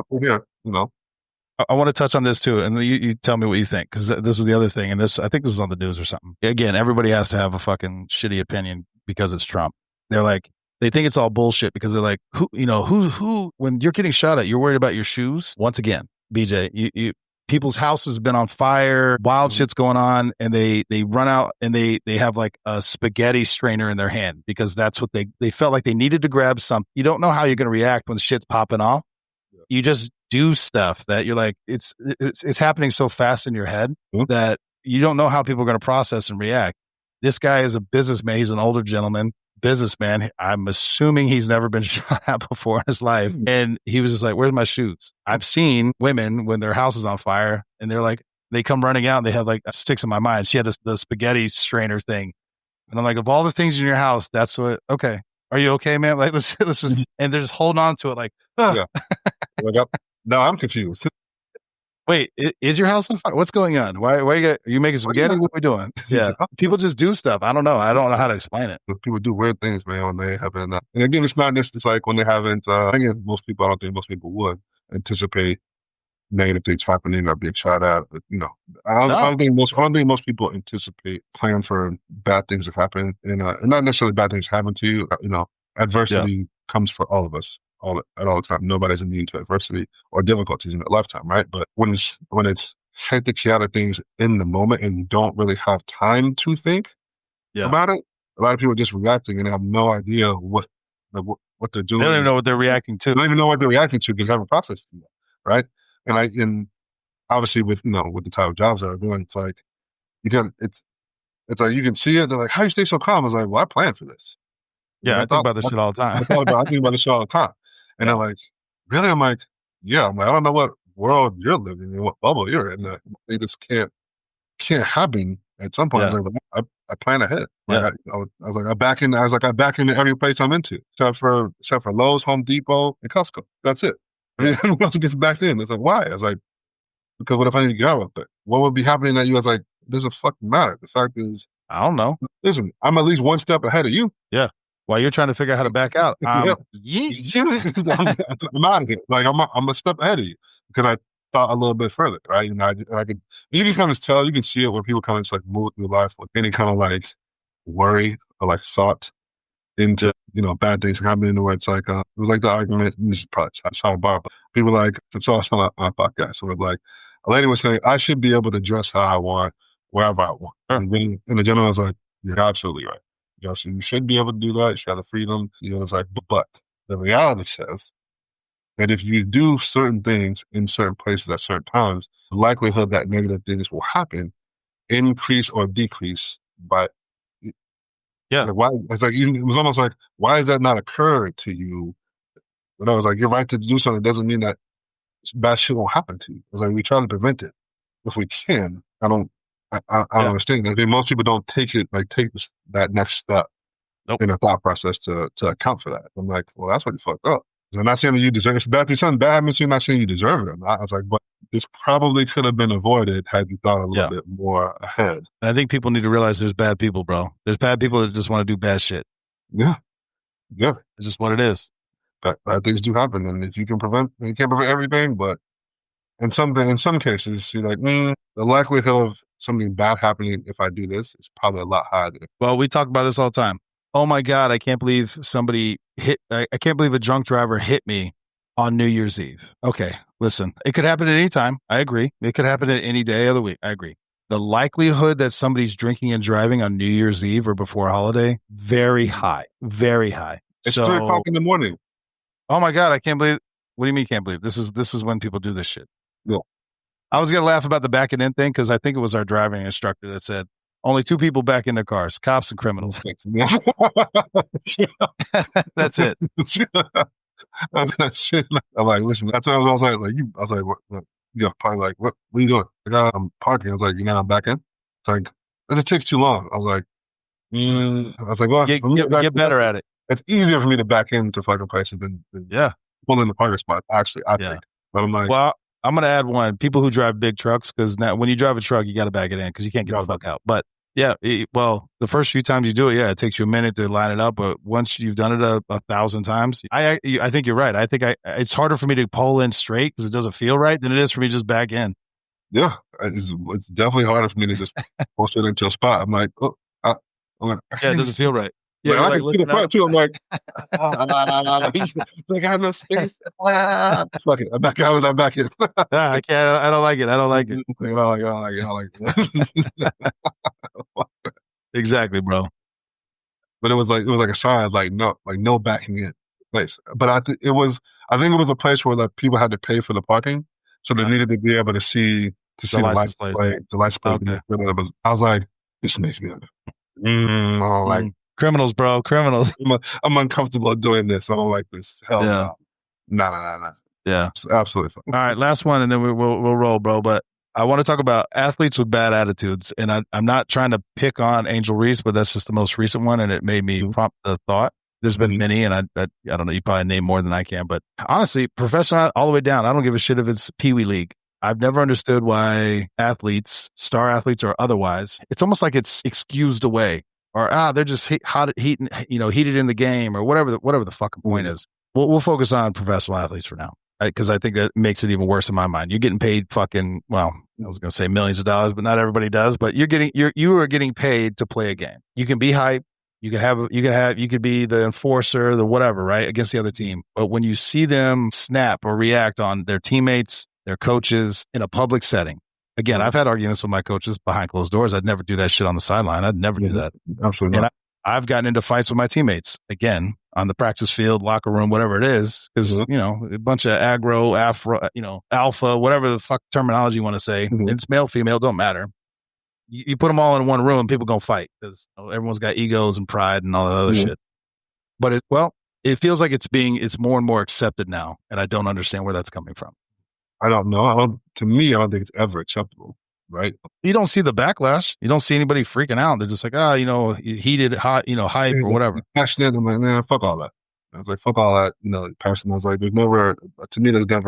I want to touch on this too, and you tell me what you think, because this was the other thing, and I think this was on the news or something. Again, everybody has to have a fucking shitty opinion because it's Trump. They're like, they think it's all bullshit because they're like, who, when you're getting shot at, you're worried about your shoes. Once again, BJ, people's houses have been on fire, wild shit's going on, and they run out and they have like a spaghetti strainer in their hand because that's what they felt like they needed to grab something. You don't know how you're going to react when shit's popping off. You just do stuff that you're like, it's happening so fast in your head that you don't know how people are going to process and react. This guy is a businessman. He's an older gentleman, businessman. I'm assuming he's never been shot at before in his life. And he was just like, where's my shoes? I've seen women when their house is on fire and they're like, they come running out and they have like, sticks in my mind. She had the spaghetti strainer thing. And I'm like, of all the things in your house, that's what, okay. Are you okay, man? Like, let's just, and they're just holding on to it like, yeah. No, I'm confused. Wait, is your house on fire? What's going on? Why are you making spaghetti? What are we doing? Yeah. People just do stuff. I don't know. I don't know how to explain it. People do weird things, man, when they haven't. And again, it's not just like when they haven't, again, I don't think most people would anticipate negative things happening or being shot at. But, I don't think most people anticipate, plan for bad things to happen. And not necessarily bad things happen to you. Adversity comes for all of us. At all the time. Nobody's immune to adversity or difficulties in their lifetime, right? But when it's hectic, chaotic things in the moment and don't really have time to think about it. A lot of people are just reacting and have no idea what they're doing. They don't even know what they're reacting to. They don't even know what they're reacting to because they haven't processed it yet, right? And obviously with with the type of jobs that I'm doing, it's like it's like you can see it. They're like, "How you stay so calm?" I was like, "Well, I planned for this." Yeah, Like, I think about this shit all the time. I think about this shit all the time. And they're like, "Really?" I'm like, "Yeah." I'm like, "I don't know what world you're living in, what bubble you're in. They just can't happen." At some point, I was like, I plan ahead. Like I was like, I back into every place I'm into, except for Lowe's, Home Depot, and Costco. That's it. Who else gets back in? It's like, why? I was like, because what if I need to get out of it? What would be happening that you? I was like, it doesn't fucking matter. The fact is, I don't know. Listen, I'm at least one step ahead of you. Yeah. While you're trying to figure out how to back out, I'm out of here. Like I'm a step ahead of you because I thought a little bit further, right? And I could, you can kind of tell, you can see it when people kind of just like move through life with any kind of like worry or like thought into bad things happening. Where it's like it was like the argument. This is probably sidebar, but people like it's all on a podcast. So like a lady was saying, I should be able to dress how I want, wherever I want. And the general was like, you're absolutely right. You should be able to do that. You should have the freedom. It's like, but the reality says that if you do certain things in certain places at certain times, the likelihood that negative things will happen increase or decrease by. Yeah. Like, why? It's like, it was almost like, why does that not occur to you? But I was like, you're right to do something doesn't mean that bad shit won't happen to you. It's like, we try to prevent it if we can. I don't understand. I think most people don't take that next step in a thought process to account for that. I'm like, well, that's what you fucked up. I'm not saying that you deserve it. If something bad happens to you, I'm not saying you deserve it. I was like, but this probably could have been avoided had you thought a little bit more ahead. And I think people need to realize there's bad people, bro. There's bad people that just want to do bad shit. Yeah. Yeah. It's just what it is. Bad things do happen. And if you can't prevent everything, but in some cases, you're like, the likelihood of something bad happening if I do this is probably a lot higher. Well, we talk about this all the time. Oh my God, I can't believe I can't believe a drunk driver hit me on New Year's Eve. Okay, listen, it could happen at any time. I agree. It could happen at any day of the week. I agree. The likelihood that somebody's drinking and driving on New Year's Eve or before a holiday, very high, very high. It's 3 o'clock in the morning. Oh my God, I can't believe. What do you mean can't believe? This is when people do this shit. No. I was going to laugh about the backing in thing because I think it was our driving instructor that said, only 2 people back in their cars, cops and criminals. That's it. I'm like, listen, that's what I was like, what, probably like, what are you doing? Like, I'm parking. I was like, I'm back in. It's like, it takes too long. I was like, well, get better at it. It's easier for me to back into fucking places than pull in the parking spot. Actually, I think. But I'm like, well, I'm going to add one. People who drive big trucks, because now when you drive a truck, you got to back it in because you can't get the fuck out. But yeah, well, the first few times you do it, it takes you a minute to line it up. But once you've done it a 1,000 times, I think you're right. I think it's harder for me to pull in straight because it doesn't feel right than it is for me to just back in. Yeah, it's definitely harder for me to just pull straight into a spot. I'm like, it doesn't feel right. Yeah, I can see the front too. I'm like, I have no space. Fuck it. I'm back out. I'm back in. I can't. I don't like it. I don't like it. I don't like it. Exactly, bro. But it was like a sign, like no backing in place. But I think it was a place where like people had to pay for the parking, so they needed to be able to see the license plate. The license plate. Okay. I was like, this makes me like. Criminals, bro. Criminals. I'm uncomfortable doing this. I don't like this. Hell no. Nah. Yeah. It's absolutely fine. All right, last one, and then we'll roll, bro. But I want to talk about athletes with bad attitudes. And I'm not trying to pick on Angel Reese, but that's just the most recent one, and it made me prompt the thought. There's been many, and I don't know, you probably name more than I can. But honestly, professional all the way down, I don't give a shit if it's Pee Wee League. I've never understood why athletes, star athletes or otherwise, it's almost like it's excused away. Or they're just heated in the game, or whatever the fucking point is. We'll focus on professional athletes for now, because I think that makes it even worse in my mind. You're getting paid I was gonna say millions of dollars, but not everybody does. But you are getting paid to play a game. You can be hype. You could be the enforcer, the whatever, right, against the other team. But when you see them snap or react on their teammates, their coaches in a public setting, Again, I've had arguments with my coaches behind closed doors. I'd never do that shit on the sideline. I'd never do that. Absolutely And not. I've gotten into fights with my teammates, again, on the practice field, locker room, whatever it is, because, a bunch of aggro, afro, alpha, whatever the fuck terminology you want to say. It's male, female, don't matter. You put them all in one room, people going to fight because everyone's got egos and pride and all that other shit. But it feels like it's more and more accepted now. And I don't understand where that's coming from. I don't know. To me, I don't think it's ever acceptable, right? You don't see the backlash. You don't see anybody freaking out. They're just like, heated, hot, hype or whatever. Passionate. I'm like, man, fuck all that. I was like, fuck all that, passion. I was like, there's never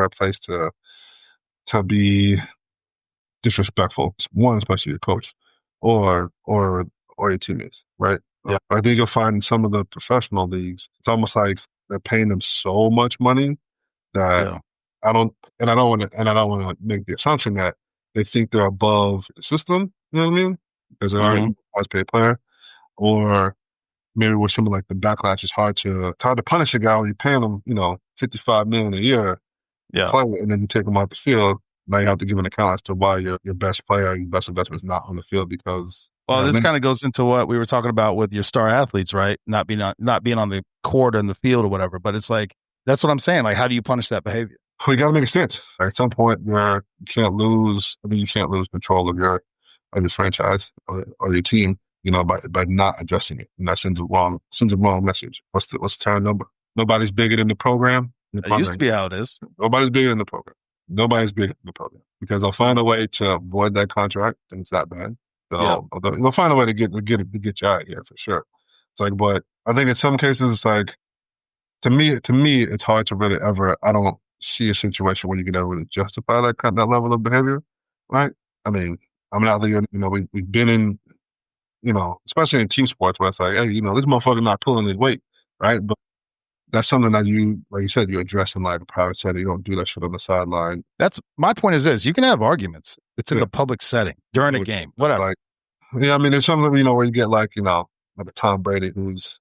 a place to be disrespectful. One, especially your coach or your teammates, right? Yeah. I think you'll find in some of the professional leagues, it's almost like they're paying them so much money that I don't want to make the assumption that they think they're above the system. You know what I mean? Because they are a highest paid player, or maybe with something like the backlash, it's hard to punish a guy when you're paying him, $55 million a year, play, and then you take him out the field. Now you have to give an account as to why your best player, your best investment is not on the field because. Well, this kind of goes into what we were talking about with your star athletes, right? Not being on the court or in the field or whatever. But it's like, that's what I'm saying. Like, how do you punish that behavior? Well, you got to make a stance. At some point, you can't lose control of your franchise or your team, by not addressing it. And that sends a wrong message. What's the turn number? Nobody's bigger than the program. It used to be how it is. Nobody's bigger than the program. Nobody's bigger than the program because they'll find a way to avoid that contract, and it's that bad. So they'll find a way to get you out of here for sure. It's like, but I think in some cases, it's like, to me, it's hard to really ever. I don't see a situation where you can ever really justify that level of behavior, right? I mean, I'm not thinking, we've been in, especially in team sports where it's like, hey, this motherfucker not pulling his weight, right? But that's something that you, like you said, you address in like a private setting. You don't do that shit on the sideline. That's my point. Is this: you can have arguments. It's in the public setting during a game, whatever. Like, I mean, there's something where you get like a Tom Brady who's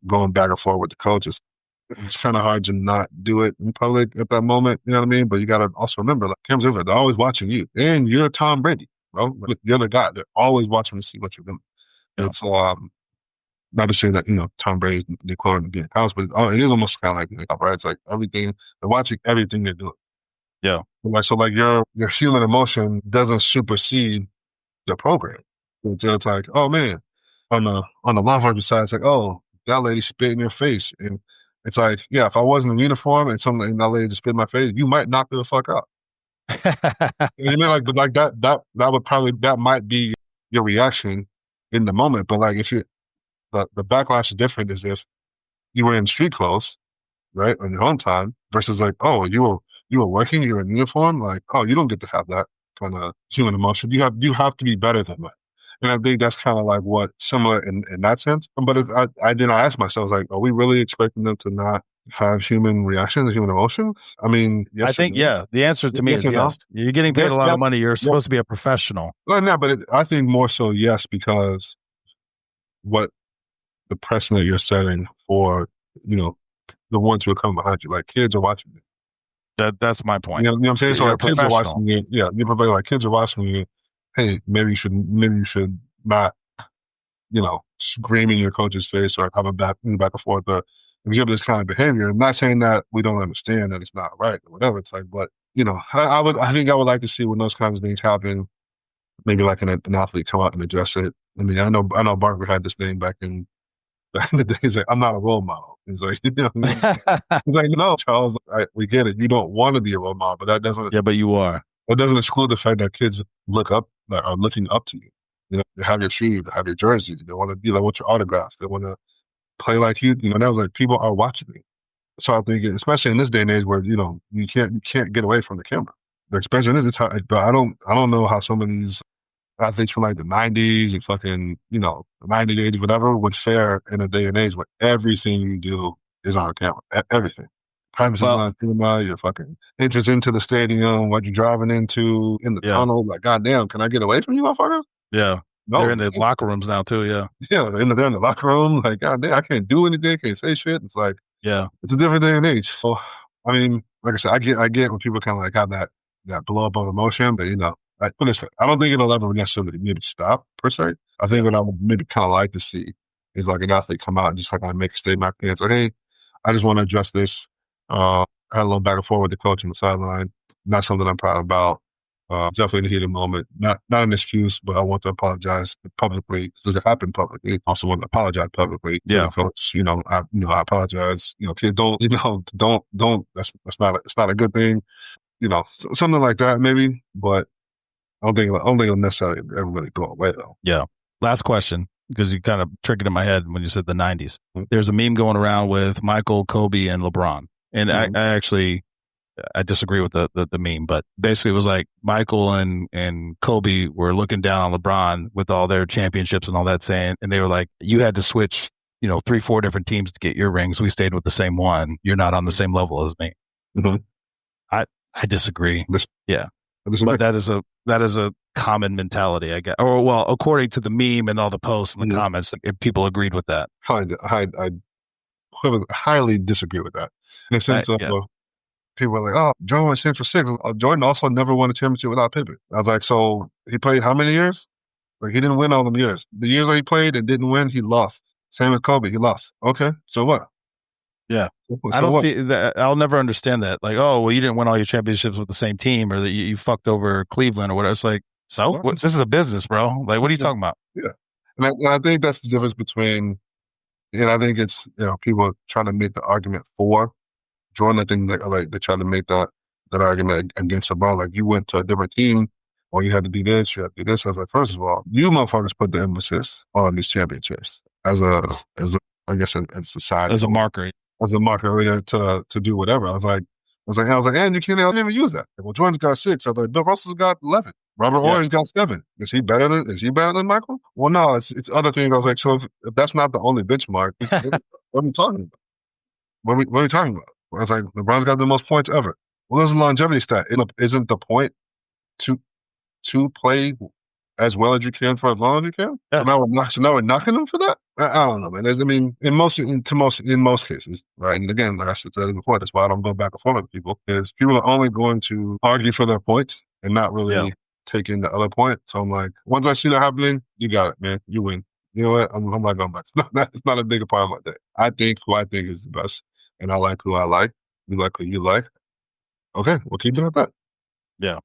going back and forth with the coaches. It's kind of hard to not do it in public at that moment. You know what I mean? But you got to also remember, like, cameras over, they're always watching you, and you're Tom Brady, bro. You're the guy. They're always watching to see what you're doing. Yeah. And so, not to say that Tom Brady's the equivalent of being a house, but it is almost kind of like right. It's like everything they're watching, everything they're doing. Yeah. So your human emotion doesn't supersede the program. So it's like, oh man, on the law enforcement side, it's like, oh, that lady spit in your face, and it's like, yeah, if I wasn't in uniform and that lady just spit in my face, you might knock her the fuck out. You know, like that would probably, that might be your reaction in the moment. But like, if the backlash is different is if you were in street clothes, right, on your own time, versus like, oh, you were working, you're in uniform, like, oh, you don't get to have that kind of human emotion. You have to be better than that. And I think that's kind of like what similar in that sense. But I did not ask myself, like, are we really expecting them to not have human reactions, human emotions? I mean, yes. I think, the answer to me is yes. You're getting paid a lot of money. You're supposed to be a professional. Well, no, but I think more so yes, because what the precedent you're setting for, the ones who are coming behind you, like kids are watching you. That's my point. You know what I'm saying? So like kids are watching you. Yeah, like kids are watching you. Hey, maybe you should not, scream in your coach's face or have a back and forth or exhibit this kind of behavior. I'm not saying that we don't understand that it's not right or whatever. It's like, but I think I would like to see when those kinds of things happen, maybe like an athlete come out and address it. I mean, I know Barker had this thing back in the day. He's like, I'm not a role model. He's like, he's like, no, Charles, we get it. You don't want to be a role model, but that doesn't. Yeah, but you are. It doesn't exclude the fact that kids are looking up to you. They have your shoes, they have your jersey, they want to be like, what's your autograph? They want to play like you. That was like, people are watching me. So I think, especially in this day and age where, you can't get away from the camera. The expansion is, but I don't know how some of these athletes from like the 90s and fucking, the 90s, 80s, whatever, would fare in a day and age where everything you do is on camera. Everything. Privacy on camera, your fucking entrance into the stadium, what you're driving into, in the tunnel. Like, goddamn, can I get away from you, motherfuckers? Yeah. No, they're in the locker rooms now too, yeah. Yeah, they're in the locker room. Like, goddamn, I can't do anything, can't say shit. It's like, it's a different day and age. So, I mean, like I said, I get when people kind of like have that blow up of emotion, but put this way, I don't think it'll ever necessarily maybe stop per se. I think what I would maybe kind of like to see is like an athlete come out and just like make a statement. It's like, hey, I just want to address this. I had a little back and forth with the coach on the sideline. Not something I'm proud about. Definitely in the heat of the moment. Not an excuse, but I want to apologize publicly because it happened publicly. I also want to apologize publicly to the coach. I apologize. Kid, don't. Don't. That's not. It's not a good thing. Something like that maybe. But I don't think it'll necessarily ever really go away though. Yeah. Last question, because you kind of triggered in my head when you said the 90s. Mm-hmm. There's a meme going around with Michael, Kobe, and LeBron. And mm-hmm. I disagree with the meme, but basically it was like Michael and Kobe were looking down on LeBron with all their championships and all that saying, and they were like, you had to switch, 3-4 different teams to get your rings. We stayed with the same one. You're not on the same level as me. Mm-hmm. I disagree. Yeah. But that is a common mentality, I guess. Or, well, according to the meme and all the posts and the mm-hmm. comments, people agreed with that. I highly disagree with that. In the sense of people were like, oh, Jordan went 6 for 6. Jordan also never won a championship without Pippen. I was like, so he played how many years? Like, he didn't win all them years. The years that he played and didn't win, he lost. Same with Kobe, he lost. Okay, so what? Yeah. I don't see that. I'll never understand that. Like, oh, well, you didn't win all your championships with the same team, or that you fucked over Cleveland or whatever. It's like, so this is a business, bro. Like, what are you talking about? Yeah. And I think that's the difference between, and I think it's, people trying to make the argument for Jordan. I think they try to make that argument against LeBron. Like, you went to a different team, or you had to do this, you had to do this. I was like, first of all, you motherfuckers put the emphasis on these championships as a I guess as a side, as a marker. As a marker to do whatever. I was like, and you can't even use that. Well, Jordan's got 6. I was like, Bill Russell's got 11. Robert Ory's got 7. Is he better than Michael? Well, no, it's other things. I was like, so if that's not the only benchmark, what are we talking about? What are we talking about? I was like, LeBron's got the most points ever. Well, there's a longevity stat. Isn't the point to play as well as you can for as long as you can? Yeah. So now we're knocking them for that? I don't know, man. In most cases, right? And again, like I said before, that's why I don't go back and forth with people, is people are only going to argue for their point and not really take in the other point. So I'm like, once I see that happening, you got it, man. You win. You know what? I'm not going back. It's not a bigger part of my day. I think who I think is the best, and I like who I like. You like who you like. Okay, we'll keep it at that. Yeah.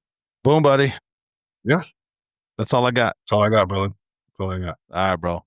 Boom, buddy. Yeah. That's all I got. That's all I got, brother. That's all I got. All right, bro.